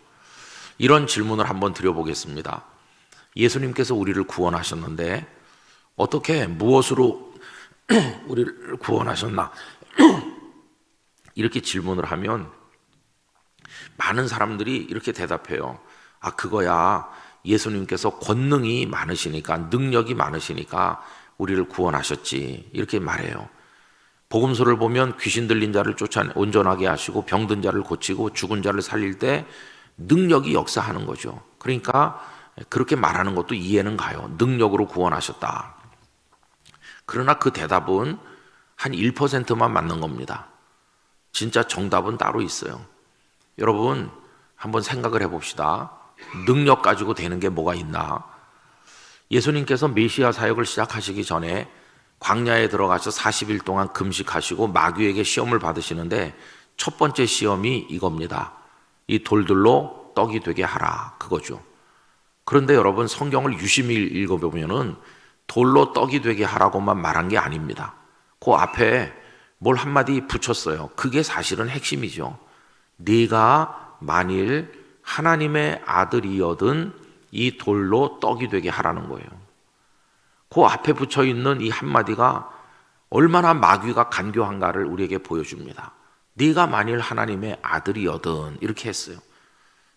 S1: 이런 질문을 한번 드려보겠습니다. 예수님께서 우리를 구원하셨는데 어떻게 무엇으로 우리를 구원하셨나? 이렇게 질문을 하면 많은 사람들이 이렇게 대답해요. 아, 그거야. 예수님께서 권능이 많으시니까, 능력이 많으시니까 우리를 구원하셨지. 이렇게 말해요. 복음서를 보면 귀신 들린 자를 쫓아 온전하게 하시고 병든 자를 고치고 죽은 자를 살릴 때 능력이 역사하는 거죠. 그러니까 그렇게 말하는 것도 이해는 가요. 능력으로 구원하셨다. 그러나 그 대답은 한 1%만 맞는 겁니다. 진짜 정답은 따로 있어요. 여러분, 한번 생각을 해봅시다. 능력 가지고 되는 게 뭐가 있나? 예수님께서 메시아 사역을 시작하시기 전에 광야에 들어가서 40일 동안 금식하시고 마귀에게 시험을 받으시는데 첫 번째 시험이 이겁니다. 이 돌들로 떡이 되게 하라. 그거죠. 그런데 여러분, 성경을 유심히 읽어보면은 돌로 떡이 되게 하라고만 말한 게 아닙니다. 그 앞에 뭘 한마디 붙였어요. 그게 사실은 핵심이죠. 네가 만일 하나님의 아들이여든 이 돌로 떡이 되게 하라는 거예요. 그 앞에 붙여 있는 이 한마디가 얼마나 마귀가 간교한가를 우리에게 보여줍니다. 네가 만일 하나님의 아들이여든 이렇게 했어요.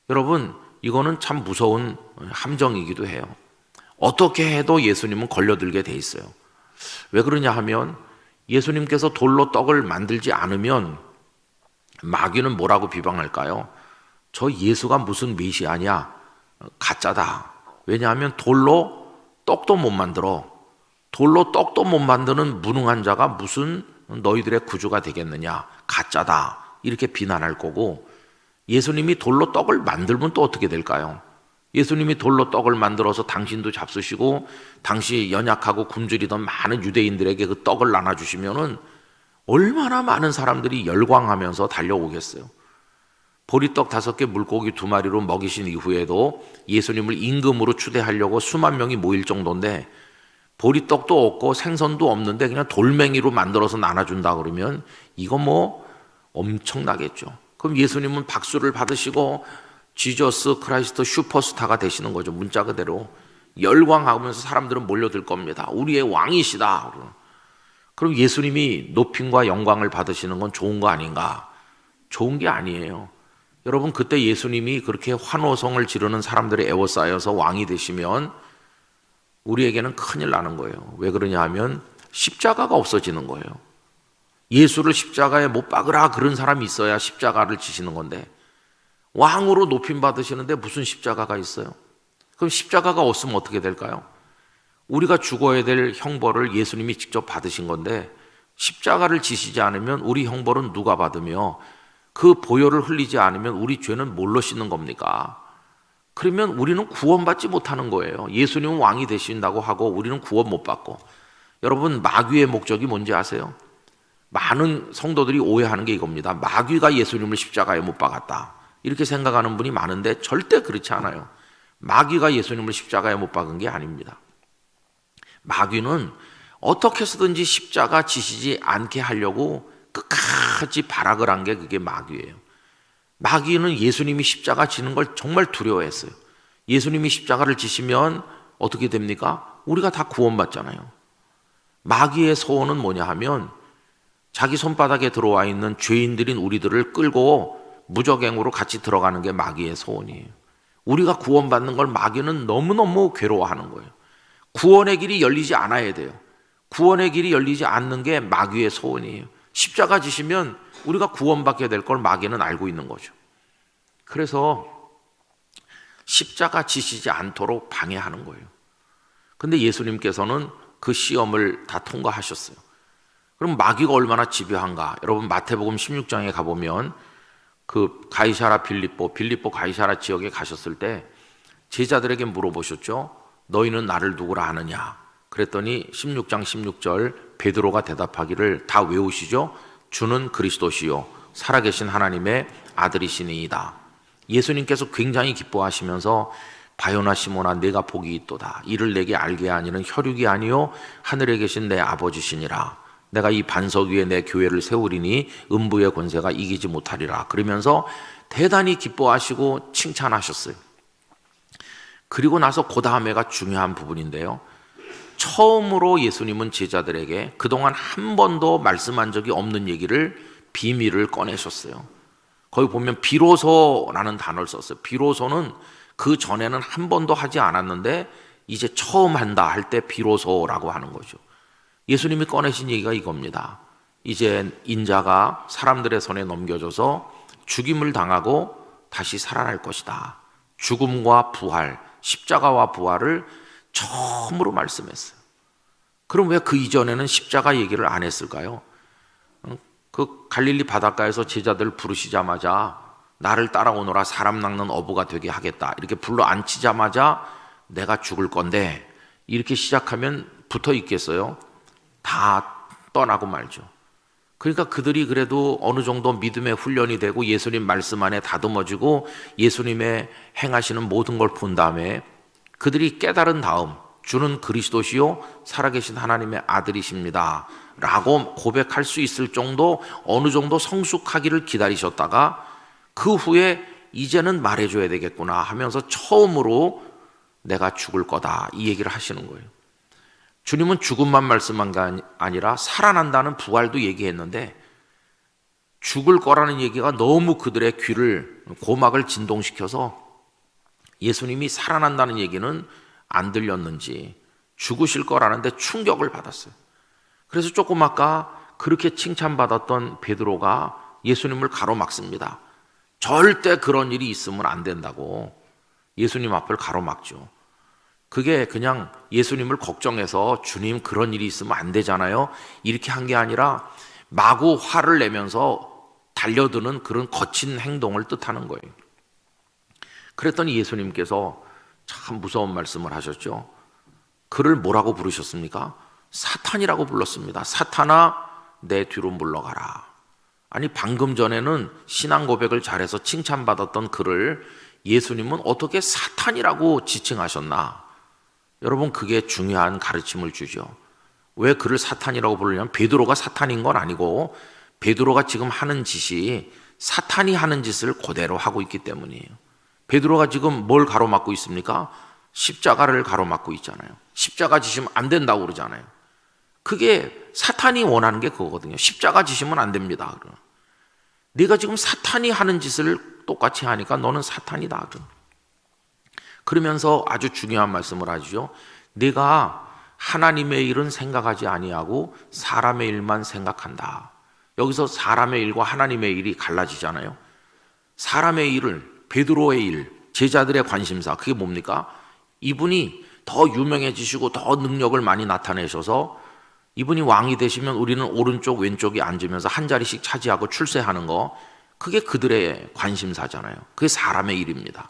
S1: 여러분, 이거는 참 무서운 함정이기도 해요. 어떻게 해도 예수님은 걸려들게 돼 있어요. 왜 그러냐 하면 예수님께서 돌로 떡을 만들지 않으면 마귀는 뭐라고 비방할까요? 저 예수가 무슨 메시아냐? 가짜다. 왜냐하면 돌로 떡도 못 만들어. 돌로 떡도 못 만드는 무능한 자가 무슨 너희들의 구주가 되겠느냐? 가짜다. 이렇게 비난할 거고, 예수님이 돌로 떡을 만들면 또 어떻게 될까요? 예수님이 돌로 떡을 만들어서 당신도 잡수시고 당시 연약하고 굶주리던 많은 유대인들에게 그 떡을 나눠주시면은 얼마나 많은 사람들이 열광하면서 달려오겠어요. 보리떡 5개 물고기 2마리로 먹이신 이후에도 예수님을 임금으로 추대하려고 수만 명이 모일 정도인데 보리떡도 없고 생선도 없는데 그냥 돌멩이로 만들어서 나눠준다 그러면 이거 뭐 엄청나겠죠. 그럼 예수님은 박수를 받으시고 지저스 크라이스트 슈퍼스타가 되시는 거죠. 문자 그대로 열광하면서 사람들은 몰려들 겁니다. 우리의 왕이시다. 그럼 예수님이 높임과 영광을 받으시는 건 좋은 거 아닌가? 좋은 게 아니에요. 여러분, 그때 예수님이 그렇게 환호성을 지르는 사람들이 에워싸여서 왕이 되시면 우리에게는 큰일 나는 거예요. 왜 그러냐 하면 십자가가 없어지는 거예요. 예수를 십자가에 못 박으라 그런 사람이 있어야 십자가를 지시는 건데 왕으로 높임 받으시는데 무슨 십자가가 있어요? 그럼 십자가가 없으면 어떻게 될까요? 우리가 죽어야 될 형벌을 예수님이 직접 받으신 건데 십자가를 지시지 않으면 우리 형벌은 누가 받으며 그 보혈을 흘리지 않으면 우리 죄는 뭘로 씻는 겁니까? 그러면 우리는 구원받지 못하는 거예요. 예수님은 왕이 되신다고 하고 우리는 구원 못 받고. 여러분, 마귀의 목적이 뭔지 아세요? 많은 성도들이 오해하는 게 이겁니다. 마귀가 예수님을 십자가에 못 박았다. 이렇게 생각하는 분이 많은데 절대 그렇지 않아요. 마귀가 예수님을 십자가에 못 박은 게 아닙니다. 마귀는 어떻게 해서든지 십자가 지시지 않게 하려고 끝까지 발악을 한 게 그게 마귀예요. 마귀는 예수님이 십자가 지는 걸 정말 두려워했어요. 예수님이 십자가를 지시면 어떻게 됩니까? 우리가 다 구원받잖아요. 마귀의 소원은 뭐냐 하면 자기 손바닥에 들어와 있는 죄인들인 우리들을 끌고 무적행으로 같이 들어가는 게 마귀의 소원이에요. 우리가 구원받는 걸 마귀는 너무너무 괴로워하는 거예요. 구원의 길이 열리지 않아야 돼요. 구원의 길이 열리지 않는 게 마귀의 소원이에요. 십자가 지시면 우리가 구원받게 될 걸 마귀는 알고 있는 거죠. 그래서 십자가 지시지 않도록 방해하는 거예요. 근데 예수님께서는 그 시험을 다 통과하셨어요. 그럼 마귀가 얼마나 집요한가? 여러분, 마태복음 16장에 가보면 그 가이사라 빌립보 가이사라 지역에 가셨을 때 제자들에게 물어보셨죠. 너희는 나를 누구라 하느냐? 그랬더니 16장 16절 베드로가 대답하기를 다 외우시죠. 주는 그리스도시요 살아계신 하나님의 아들이시니이다. 예수님께서 굉장히 기뻐하시면서 바요나 시몬아 내가 복이 있도다. 이를 내게 알게 하니는 혈육이 아니요 하늘에 계신 내 아버지시니라. 내가 이 반석 위에 내 교회를 세우리니 음부의 권세가 이기지 못하리라. 그러면서 대단히 기뻐하시고 칭찬하셨어요. 그리고 나서 그 다음에가 중요한 부분인데요. 처음으로 예수님은 제자들에게 그동안 한 번도 말씀한 적이 없는 얘기를 비밀을 꺼내셨어요. 거기 보면 비로소라는 단어를 썼어요. 비로소는 그 전에는 한 번도 하지 않았는데 이제 처음 한다 할 때 비로소라고 하는 거죠. 예수님이 꺼내신 얘기가 이겁니다. 이제 인자가 사람들의 손에 넘겨져서 죽임을 당하고 다시 살아날 것이다. 죽음과 부활, 십자가와 부활을 처음으로 말씀했어요. 그럼 왜 그 이전에는 십자가 얘기를 안 했을까요? 그 갈릴리 바닷가에서 제자들 부르시자마자 나를 따라오너라 사람 낚는 어부가 되게 하겠다 이렇게 불러 앉히자마자 내가 죽을 건데 이렇게 시작하면 붙어 있겠어요? 다 떠나고 말죠. 그러니까 그들이 그래도 어느 정도 믿음의 훈련이 되고 예수님 말씀 안에 다듬어지고 예수님의 행하시는 모든 걸 본 다음에 그들이 깨달은 다음 주는 그리스도시요 살아계신 하나님의 아들이십니다 라고 고백할 수 있을 정도 어느 정도 성숙하기를 기다리셨다가 그 후에 이제는 말해줘야 되겠구나 하면서 처음으로 내가 죽을 거다 이 얘기를 하시는 거예요. 주님은 죽음만 말씀한 게 아니라 살아난다는 부활도 얘기했는데 죽을 거라는 얘기가 너무 그들의 귀를 고막을 진동시켜서 예수님이 살아난다는 얘기는 안 들렸는지 죽으실 거라는데 충격을 받았어요. 그래서 조금 아까 그렇게 칭찬받았던 베드로가 예수님을 가로막습니다. 절대 그런 일이 있으면 안 된다고 예수님 앞을 가로막죠. 그게 그냥 예수님을 걱정해서 주님 그런 일이 있으면 안 되잖아요 이렇게 한 게 아니라 마구 화를 내면서 달려드는 그런 거친 행동을 뜻하는 거예요. 그랬더니 예수님께서 참 무서운 말씀을 하셨죠. 그를 뭐라고 부르셨습니까? 사탄이라고 불렀습니다. 사탄아 내 뒤로 물러가라. 아니 방금 전에는 신앙 고백을 잘해서 칭찬받았던 그를 예수님은 어떻게 사탄이라고 지칭하셨나? 여러분 그게 중요한 가르침을 주죠. 왜 그를 사탄이라고 부르냐면 베드로가 사탄인 건 아니고 베드로가 지금 하는 짓이 사탄이 하는 짓을 그대로 하고 있기 때문이에요. 베드로가 지금 뭘 가로막고 있습니까? 십자가를 가로막고 있잖아요. 십자가 지시면 안 된다고 그러잖아요. 그게 사탄이 원하는 게 그거거든요. 십자가 지시면 안 됩니다. 네가 지금 사탄이 하는 짓을 똑같이 하니까 너는 사탄이다. 그러면서 아주 중요한 말씀을 하죠. 네가 하나님의 일은 생각하지 아니하고 사람의 일만 생각한다. 여기서 사람의 일과 하나님의 일이 갈라지잖아요. 사람의 일을 베드로의 일, 제자들의 관심사 그게 뭡니까? 이분이 더 유명해지시고 더 능력을 많이 나타내셔서 이분이 왕이 되시면 우리는 오른쪽 왼쪽에 앉으면서 한 자리씩 차지하고 출세하는 거 그게 그들의 관심사잖아요. 그게 사람의 일입니다.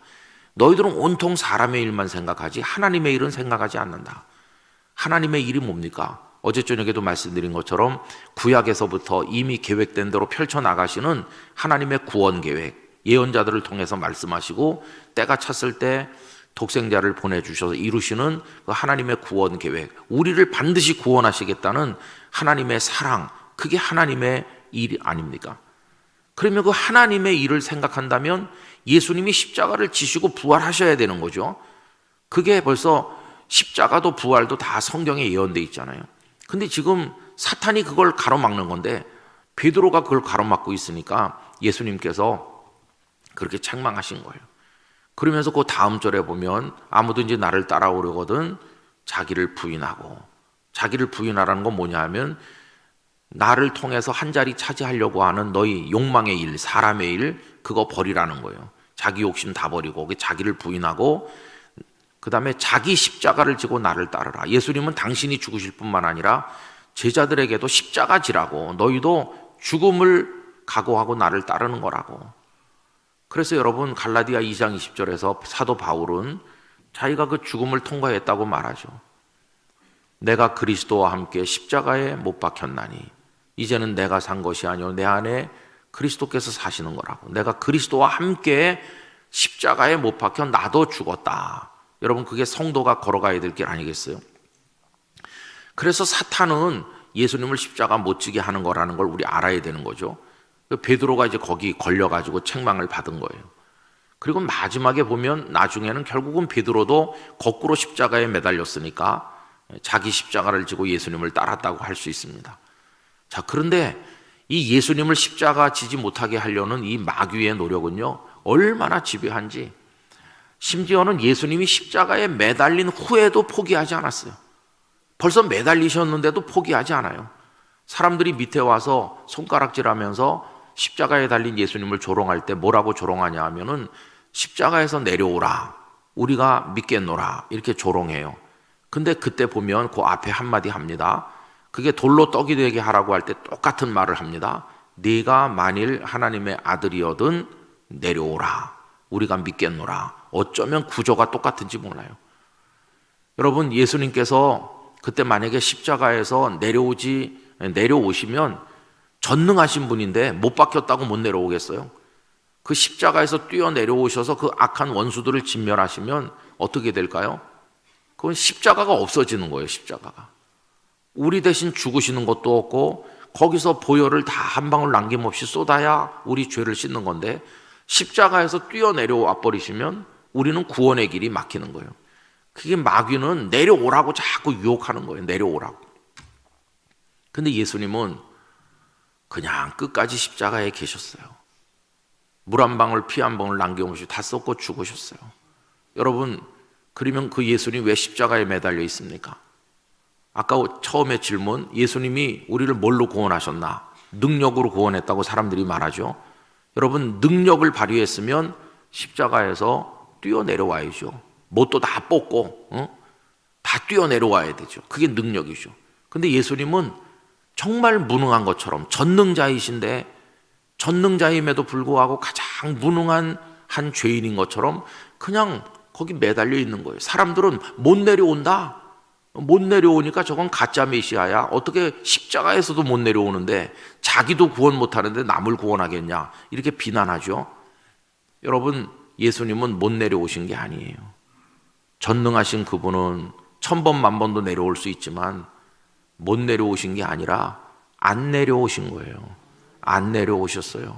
S1: 너희들은 온통 사람의 일만 생각하지 하나님의 일은 생각하지 않는다. 하나님의 일이 뭡니까? 어제 저녁에도 말씀드린 것처럼 구약에서부터 이미 계획된 대로 펼쳐나가시는 하나님의 구원 계획 예언자들을 통해서 말씀하시고 때가 찼을 때 독생자를 보내주셔서 이루시는 그 하나님의 구원 계획 우리를 반드시 구원하시겠다는 하나님의 사랑 그게 하나님의 일 아닙니까? 그러면 그 하나님의 일을 생각한다면 예수님이 십자가를 지시고 부활하셔야 되는 거죠. 그게 벌써 십자가도 부활도 다 성경에 예언돼 있잖아요. 근데 지금 사탄이 그걸 가로막는 건데 베드로가 그걸 가로막고 있으니까 예수님께서 그렇게 책망하신 거예요. 그러면서 그 다음 절에 보면 아무든지 나를 따라오려거든 자기를 부인하고 자기를 부인하라는 건 뭐냐 하면 나를 통해서 한 자리 차지하려고 하는 너희 욕망의 일, 사람의 일 그거 버리라는 거예요. 자기 욕심 다 버리고 자기를 부인하고 그 다음에 자기 십자가를 지고 나를 따르라. 예수님은 당신이 죽으실 뿐만 아니라 제자들에게도 십자가 지라고 너희도 죽음을 각오하고 나를 따르는 거라고. 그래서 여러분 갈라디아 2장 20절에서 사도 바울은 자기가 그 죽음을 통과했다고 말하죠. 내가 그리스도와 함께 십자가에 못 박혔나니 이제는 내가 산 것이 아니오 내 안에 그리스도께서 사시는 거라고. 내가 그리스도와 함께 십자가에 못 박혀 나도 죽었다. 여러분 그게 성도가 걸어가야 될 길 아니겠어요? 그래서 사탄은 예수님을 십자가 못 지게 하는 거라는 걸 우리 알아야 되는 거죠. 베드로가 이제 거기 걸려가지고 책망을 받은 거예요. 그리고 마지막에 보면 나중에는 결국은 베드로도 거꾸로 십자가에 매달렸으니까 자기 십자가를 지고 예수님을 따랐다고 할 수 있습니다. 자, 그런데 이 예수님을 십자가 지지 못하게 하려는 이 마귀의 노력은요, 얼마나 집요한지. 심지어는 예수님이 십자가에 매달린 후에도 포기하지 않았어요. 벌써 매달리셨는데도 포기하지 않아요. 사람들이 밑에 와서 손가락질하면서 십자가에 달린 예수님을 조롱할 때 뭐라고 조롱하냐 하면은 십자가에서 내려오라, 우리가 믿겠노라, 이렇게 조롱해요. 근데 그때 보면 그 앞에 한마디 합니다. 그게 돌로 떡이 되게 하라고 할 때 똑같은 말을 합니다. 네가 만일 하나님의 아들이어든 내려오라, 우리가 믿겠노라. 어쩌면 구조가 똑같은지 몰라요. 여러분, 예수님께서 그때 만약에 십자가에서 내려오시면 전능하신 분인데 못 박혔다고 못 내려오겠어요? 그 십자가에서 뛰어 내려오셔서 그 악한 원수들을 진멸하시면 어떻게 될까요? 그건 십자가가 없어지는 거예요. 십자가가. 우리 대신 죽으시는 것도 없고 거기서 보혈을 다 한 방울 남김없이 쏟아야 우리 죄를 씻는 건데, 십자가에서 뛰어내려와 버리시면 우리는 구원의 길이 막히는 거예요. 그게 마귀는 내려오라고 자꾸 유혹하는 거예요. 내려오라고. 근데 예수님은 그냥 끝까지 십자가에 계셨어요. 물 한 방울 피 한 방울 남김없이 다 쏟고 죽으셨어요. 여러분, 그러면 그 예수님 왜 십자가에 매달려 있습니까? 아까 처음에 질문, 예수님이 우리를 뭘로 구원하셨나? 능력으로 구원했다고 사람들이 말하죠. 여러분, 능력을 발휘했으면 십자가에서 뛰어내려와야죠. 못도 다 뽑고 다 뛰어내려와야 되죠. 그게 능력이죠. 근데 예수님은 정말 무능한 것처럼, 전능자이신데 전능자임에도 불구하고 가장 무능한 한 죄인인 것처럼 그냥 거기 매달려 있는 거예요. 사람들은 못 내려온다, 못 내려오니까 저건 가짜 메시아야, 어떻게 십자가에서도 못 내려오는데 자기도 구원 못하는데 남을 구원하겠냐, 이렇게 비난하죠. 여러분, 예수님은 못 내려오신 게 아니에요. 전능하신 그분은 1000번 만번도 내려올 수 있지만 못 내려오신 게 아니라 안 내려오신 거예요. 안 내려오셨어요.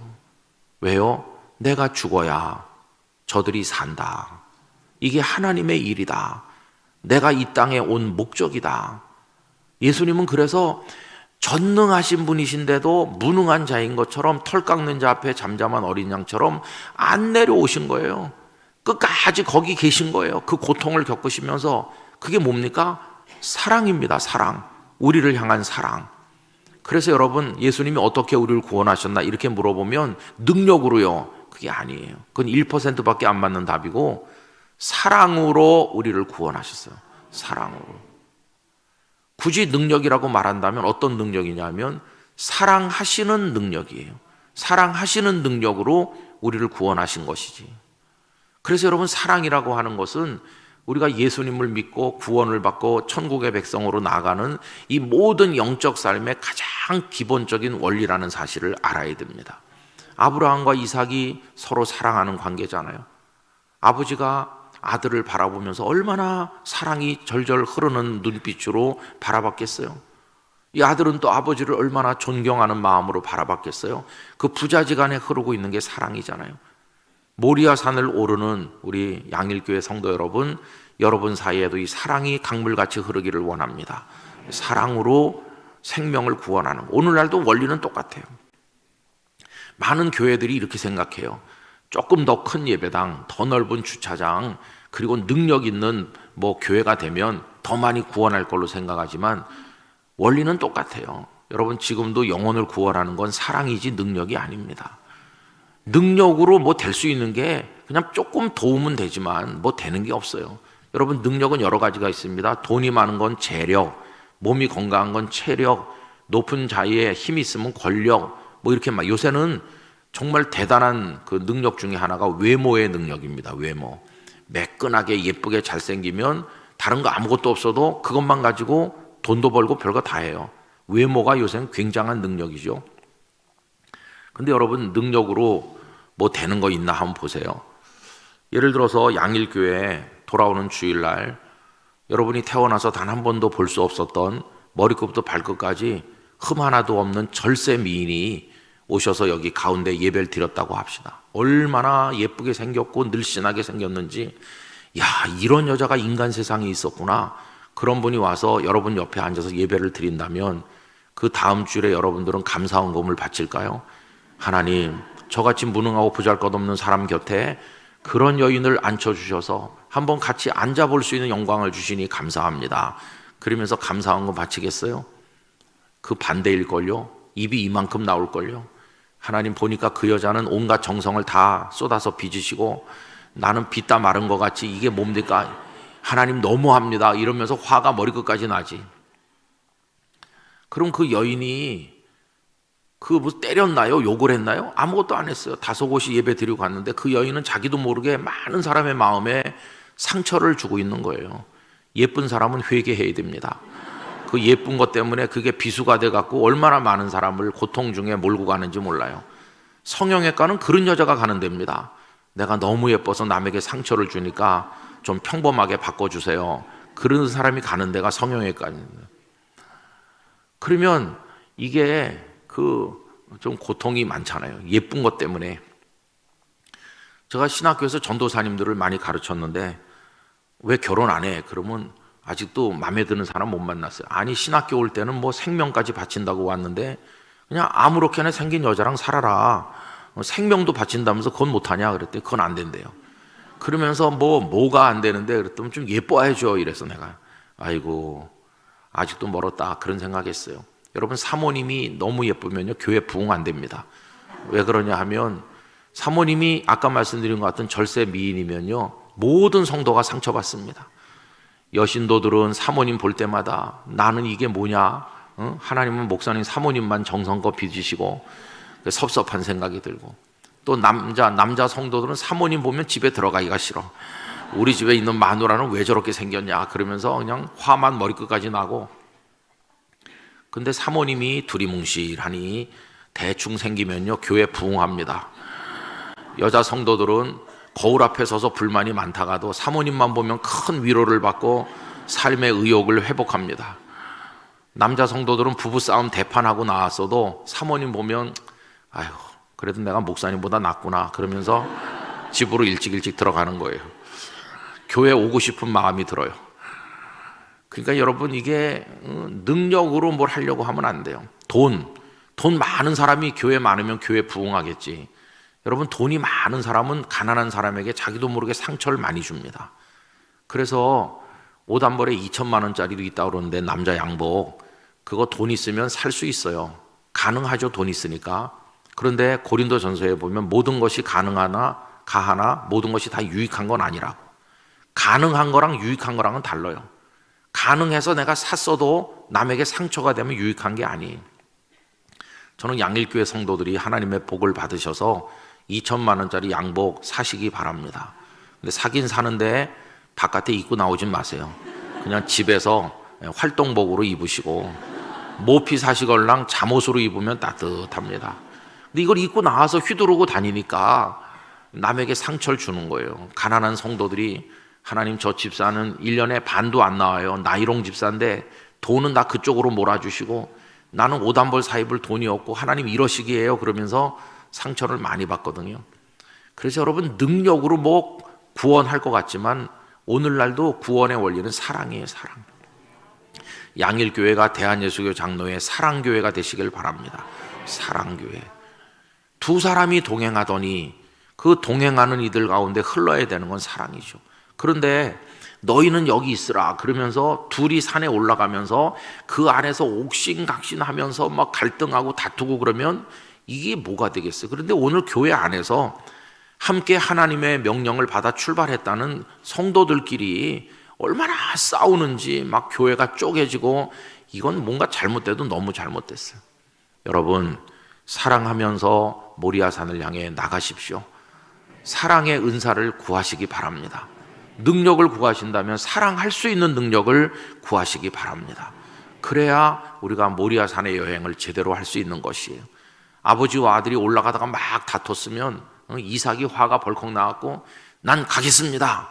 S1: 왜요? 내가 죽어야 저들이 산다. 이게 하나님의 일이다. 내가 이 땅에 온 목적이다. 예수님은 그래서 전능하신 분이신데도 무능한 자인 것처럼, 털 깎는 자 앞에 잠잠한 어린 양처럼 안 내려오신 거예요. 끝까지 거기 계신 거예요. 그 고통을 겪으시면서. 그게 뭡니까? 사랑입니다. 사랑. 우리를 향한 사랑. 그래서 여러분, 예수님이 어떻게 우리를 구원하셨나 이렇게 물어보면 능력으로요, 그게 아니에요. 그건 1%밖에 안 맞는 답이고, 사랑으로 우리를 구원하셨어요. 사랑으로. 굳이 능력이라고 말한다면 어떤 능력이냐면 사랑하시는 능력이에요. 사랑하시는 능력으로 우리를 구원하신 것이지. 그래서 여러분, 사랑이라고 하는 것은 우리가 예수님을 믿고 구원을 받고 천국의 백성으로 나가는 이 모든 영적 삶의 가장 기본적인 원리라는 사실을 알아야 됩니다. 아브라함과 이삭이 서로 사랑하는 관계잖아요. 아버지가 아들을 바라보면서 얼마나 사랑이 절절 흐르는 눈빛으로 바라봤겠어요. 이 아들은 또 아버지를 얼마나 존경하는 마음으로 바라봤겠어요. 그 부자지간에 흐르고 있는 게 사랑이잖아요. 모리아 산을 오르는 우리 양일교회 성도 여러분, 여러분 사이에도 이 사랑이 강물같이 흐르기를 원합니다. 사랑으로 생명을 구원하는, 오늘날도 원리는 똑같아요. 많은 교회들이 이렇게 생각해요. 조금 더 큰 예배당, 더 넓은 주차장, 그리고 능력 있는 교회가 되면 더 많이 구원할 걸로 생각하지만 원리는 똑같아요. 여러분, 지금도 영혼을 구원하는 건 사랑이지 능력이 아닙니다. 능력으로 될 수 있는 게 그냥 조금 도움은 되지만 되는 게 없어요. 여러분, 능력은 여러 가지가 있습니다. 돈이 많은 건 재력, 몸이 건강한 건 체력, 높은 자리에 힘이 있으면 권력, 이렇게 요새는 정말 대단한 그 능력 중에 하나가 외모의 능력입니다. 외모. 매끈하게 예쁘게 잘생기면 다른 거 아무것도 없어도 그것만 가지고 돈도 벌고 별거 다 해요. 외모가 요새는 굉장한 능력이죠. 근데 여러분, 능력으로 되는 거 있나 한번 보세요. 예를 들어서 양일교회에 돌아오는 주일날 여러분이 태어나서 단 한 번도 볼 수 없었던 머리끝부터 발끝까지 흠 하나도 없는 절세 미인이 오셔서 여기 가운데 예배를 드렸다고 합시다. 얼마나 예쁘게 생겼고 늘씬하게 생겼는지, 야, 이런 여자가 인간 세상에 있었구나. 그런 분이 와서 여러분 옆에 앉아서 예배를 드린다면 그 다음 주에 여러분들은 감사헌금을 바칠까요? 하나님, 저같이 무능하고 보잘것없는 사람 곁에 그런 여인을 앉혀주셔서 한번 같이 앉아볼 수 있는 영광을 주시니 감사합니다. 그러면서 감사헌금 바치겠어요? 그 반대일걸요? 입이 이만큼 나올걸요? 하나님 보니까 그 여자는 온갖 정성을 다 쏟아서 빚으시고 나는 빚다 마른 것 같이 이게 뭡니까? 하나님 너무합니다. 이러면서 화가 머리끝까지 나지. 그럼 그 여인이 무슨 때렸나요? 욕을 했나요? 아무것도 안 했어요. 다소곳이 예배 드리고 갔는데 그 여인은 자기도 모르게 많은 사람의 마음에 상처를 주고 있는 거예요. 예쁜 사람은 회개해야 됩니다. 그 예쁜 것 때문에 그게 비수가 돼갖고 얼마나 많은 사람을 고통 중에 몰고 가는지 몰라요. 성형외과는 그런 여자가 가는 데입니다. 내가 너무 예뻐서 남에게 상처를 주니까 좀 평범하게 바꿔주세요. 그런 사람이 가는 데가 성형외과입니다. 그러면 이게 좀 고통이 많잖아요. 예쁜 것 때문에. 제가 신학교에서 전도사님들을 많이 가르쳤는데 왜 결혼 안 해? 그러면 아직도 마음에 드는 사람 못 만났어요. 아니 신학교 올 때는 뭐 생명까지 바친다고 왔는데 그냥 아무렇게나 생긴 여자랑 살아라. 생명도 바친다면서 그건 못하냐? 그랬더니 그건 안 된대요. 그러면서 뭐가 안 되는데 그랬더니 좀 예뻐야죠. 이래서 내가 아이고 아직도 멀었다 그런 생각했어요. 여러분 사모님이 너무 예쁘면요 교회 부흥 안 됩니다. 왜 그러냐 하면 사모님이 아까 말씀드린 것 같은 절세 미인이면요 모든 성도가 상처받습니다. 여신도들은 사모님 볼 때마다 나는 이게 뭐냐? 하나님은 목사님 사모님만 정성껏 빚으시고 섭섭한 생각이 들고 또 남자 성도들은 사모님 보면 집에 들어가기가 싫어. 우리 집에 있는 마누라는 왜 저렇게 생겼냐? 그러면서 그냥 화만 머리끝까지 나고. 근데 사모님이 두리뭉실하니 대충 생기면요 교회 부흥합니다. 여자 성도들은 거울 앞에 서서 불만이 많다가도 사모님만 보면 큰 위로를 받고 삶의 의욕을 회복합니다. 남자 성도들은 부부싸움 대판하고 나왔어도 사모님 보면 아휴 그래도 내가 목사님보다 낫구나 그러면서 집으로 일찍 들어가는 거예요. 교회 오고 싶은 마음이 들어요. 그러니까 여러분 이게 능력으로 뭘 하려고 하면 안 돼요. 돈 많은 사람이 교회 많으면 교회 부흥하겠지. 여러분 돈이 많은 사람은 가난한 사람에게 자기도 모르게 상처를 많이 줍니다. 그래서 옷 한 벌에 2천만 원짜리도 있다고 그러는데 남자 양복 그거 돈 있으면 살 수 있어요. 가능하죠. 돈 있으니까. 그런데 고린도전서에 보면 모든 것이 가하나 모든 것이 다 유익한 건 아니라고. 가능한 거랑 유익한 거랑은 달라요. 가능해서 내가 샀어도 남에게 상처가 되면 유익한 게 아니에요. 저는 양일교회 성도들이 하나님의 복을 받으셔서 2천만 원짜리 양복 사시기 바랍니다. 근데 사긴 사는데 바깥에 입고 나오진 마세요. 그냥 집에서 활동복으로 입으시고 모피 사시걸랑 잠옷으로 입으면 따뜻합니다. 근데 이걸 입고 나와서 휘두르고 다니니까 남에게 상처를 주는 거예요. 가난한 성도들이 하나님 저 집사는 1년에 반도 안 나와요. 나이롱 집사인데 돈은 다 그쪽으로 몰아주시고 나는 옷 한 벌 사 입을 돈이 없고 하나님 이러시기에요. 그러면서 상처를 많이 받거든요. 그래서 여러분 능력으로 뭐 구원할 것 같지만 오늘날도 구원의 원리는 사랑이에요. 사랑. 양일교회가 대한예수교 장로의 사랑교회가 되시길 바랍니다. 사랑교회. 두 사람이 동행하더니 그 동행하는 이들 가운데 흘러야 되는 건 사랑이죠. 그런데 너희는 여기 있으라 그러면서 둘이 산에 올라가면서 그 안에서 옥신각신하면서 막 갈등하고 다투고 그러면 이게 뭐가 되겠어요? 그런데 오늘 교회 안에서 함께 하나님의 명령을 받아 출발했다는 성도들끼리 얼마나 싸우는지 막 교회가 쪼개지고 이건 뭔가 잘못돼도 너무 잘못됐어요. 여러분 사랑하면서 모리아산을 향해 나가십시오. 사랑의 은사를 구하시기 바랍니다. 능력을 구하신다면 사랑할 수 있는 능력을 구하시기 바랍니다. 그래야 우리가 모리아산의 여행을 제대로 할 수 있는 것이에요. 아버지와 아들이 올라가다가 막 다퉜으면 이삭이 화가 벌컥 나왔고 난 가겠습니다.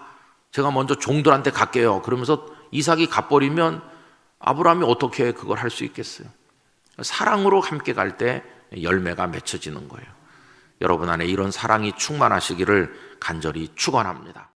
S1: 제가 먼저 종들한테 갈게요. 그러면서 이삭이 가버리면 아브라함이 어떻게 그걸 할 수 있겠어요? 사랑으로 함께 갈 때 열매가 맺혀지는 거예요. 여러분 안에 이런 사랑이 충만하시기를 간절히 축원합니다.